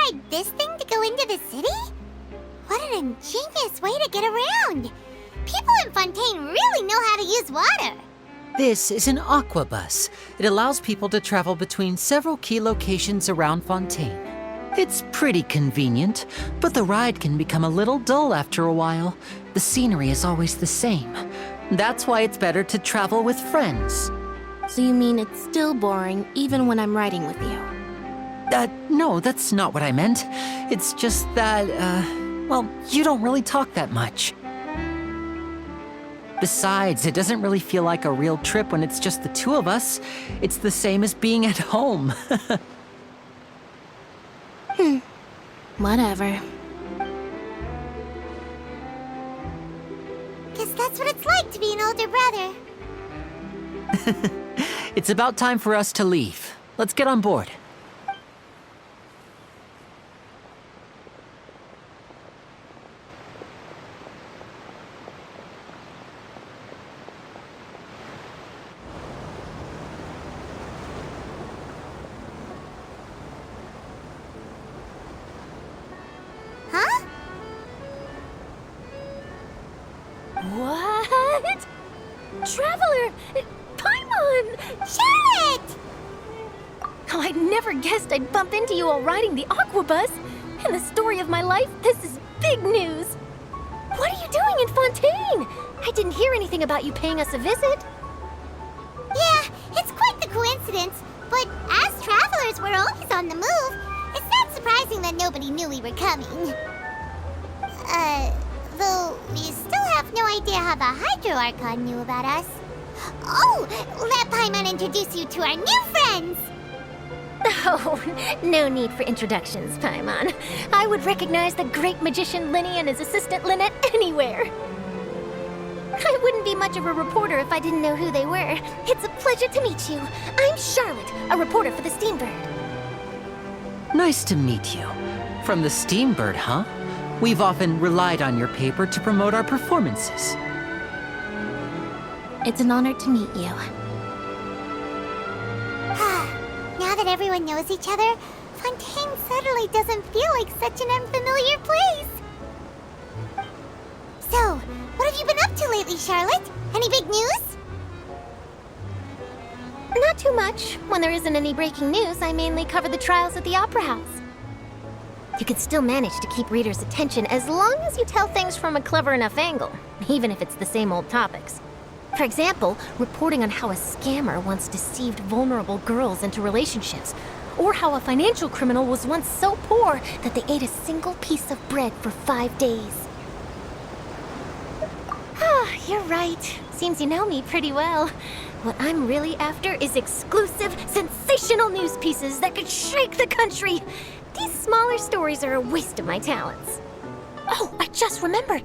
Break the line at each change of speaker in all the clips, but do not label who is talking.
ride this thing to go into the city? What an ingenious way to get around! People in Fontaine really know how to use water!
This is an aquabus. It allows people to travel between several key locations around Fontaine. It's pretty convenient, but the ride can become a little dull after a while. The scenery is always the same. That's why it's better to travel with friends.
So you mean it's still boring even when I'm riding with you?
No, that's not what I meant. It's just that, well, you don't really talk that much. Besides, it doesn't really feel like a real trip when it's just the two of us. It's the same as being at home.
Whatever.
Guess that's what it's like to be an older brother.
It's about time for us to leave. Let's get on board.
Huh?
What? Traveler! Paimon!
Charlotte!
Oh, I never guessed I'd bump into you while riding the aquabus. In the story of my life, this is big news. What are you doing in Fontaine? I didn't hear anything about you paying us a visit.
Yeah, it's quite the coincidence, but as travelers, we're always on the move. It's not surprising that nobody knew we were coming. Though we still have no idea how the Hydro Archon knew about us. Oh, let Paimon introduce you to our new friends!
Oh, no need for introductions, Paimon. I would recognize the great magician Linny and his assistant Lynette anywhere. I wouldn't be much of a reporter if I didn't know who they were. It's a pleasure to meet you. I'm Charlotte, a reporter for the Steambird.
Nice to meet you. From the Steambird, huh? We've often relied on your paper to promote our performances.
It's an honor to meet you.
Now that everyone knows each other, Fontaine suddenly doesn't feel like such an unfamiliar place. So, what have you been up to lately, Charlotte? Any big news?
Not too much. When there isn't any breaking news, I mainly cover the trials at the Opera House. You can still manage to keep readers' attention as long as you tell things from a clever enough angle, even if it's the same old topics. For example, reporting on how a scammer once deceived vulnerable girls into relationships, or how a financial criminal was once so poor that they ate a single piece of bread for 5 days. Ah, you're right. Seems you know me pretty well. What I'm really after is exclusive, sensational news pieces that could shake the country. These smaller stories are a waste of my talents. Oh, I just remembered.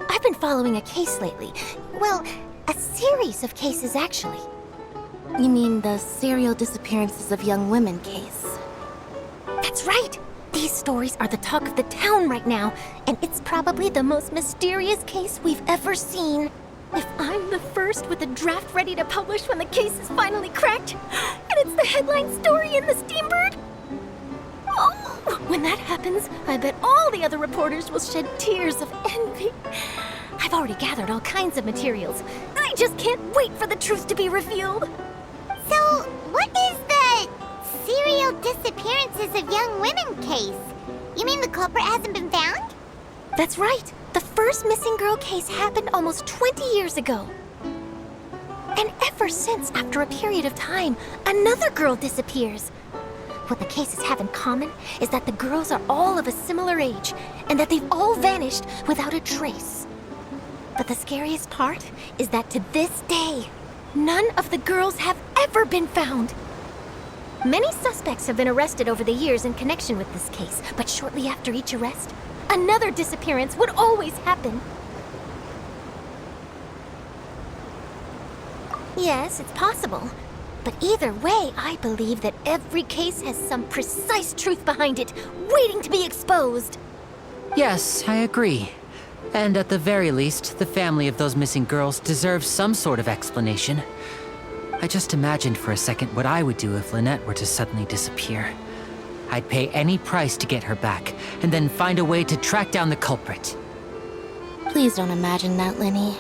I've been following a case lately. Well, a series of cases, actually. You mean the serial disappearances of young women case? That's right! These stories are the talk of the town right now, and it's probably the most mysterious case we've ever seen. If I'm the first with a draft ready to publish when the case is finally cracked, and it's the headline story in the Steambird, oh, when that happens, I bet all the other reporters will shed tears of envy. I've already gathered all kinds of materials. I just can't wait for the truth to be revealed.
So, what is the serial disappearances of young women case? You mean the culprit hasn't been found?
That's right. The first missing girl case happened almost 20 years ago. And ever since, after a period of time, another girl disappears. What the cases have in common is that the girls are all of a similar age, and that they've all vanished without a trace. But the scariest part is that to this day, none of the girls have ever been found. Many suspects have been arrested over the years in connection with this case, but shortly after each arrest, another disappearance would always happen. Yes, it's possible. But either way, I believe that every case has some precise truth behind it, waiting to be exposed.
Yes, I agree. And at the very least, the family of those missing girls deserves some sort of explanation. I just imagined for a second what I would do if Lynette were to suddenly disappear. I'd pay any price to get her back, and then find a way to track down the culprit.
Please don't imagine that, Lenny.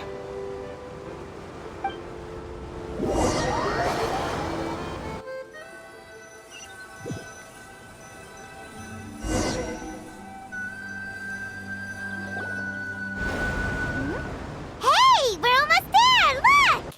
Hey, we're almost there! Look!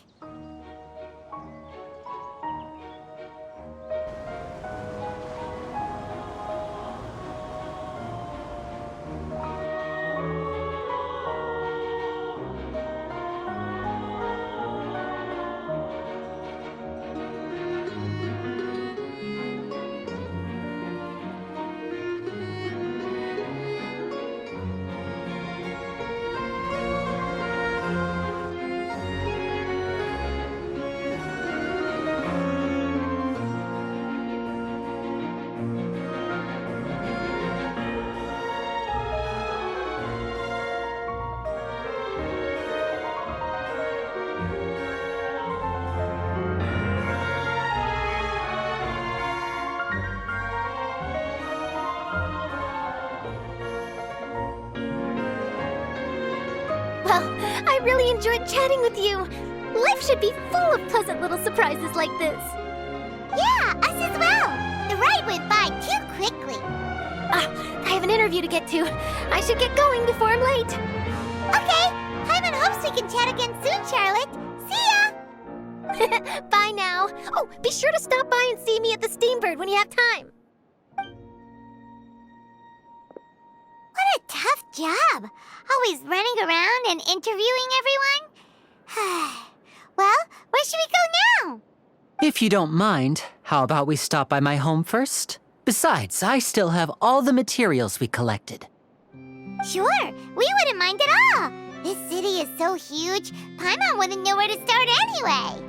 Well, I really enjoyed chatting with you. Life should be full of pleasant little surprises like this.
Yeah, us as well. The ride went by too quickly.
I have an interview to get to. I should get going before I'm late.
Okay, Paimon hopes we can chat again soon, Charlotte. See ya!
Bye now. Oh, be sure to stop by and see me at the Steambird when you have time.
What a tough job. Always running around and interviewing everyone. Well, where should we go now?
If you don't mind, how about we stop by my home first? Besides, I still have all the materials we collected.
Sure, we wouldn't mind at all. This city is so huge, Paimon wouldn't know where to start anyway.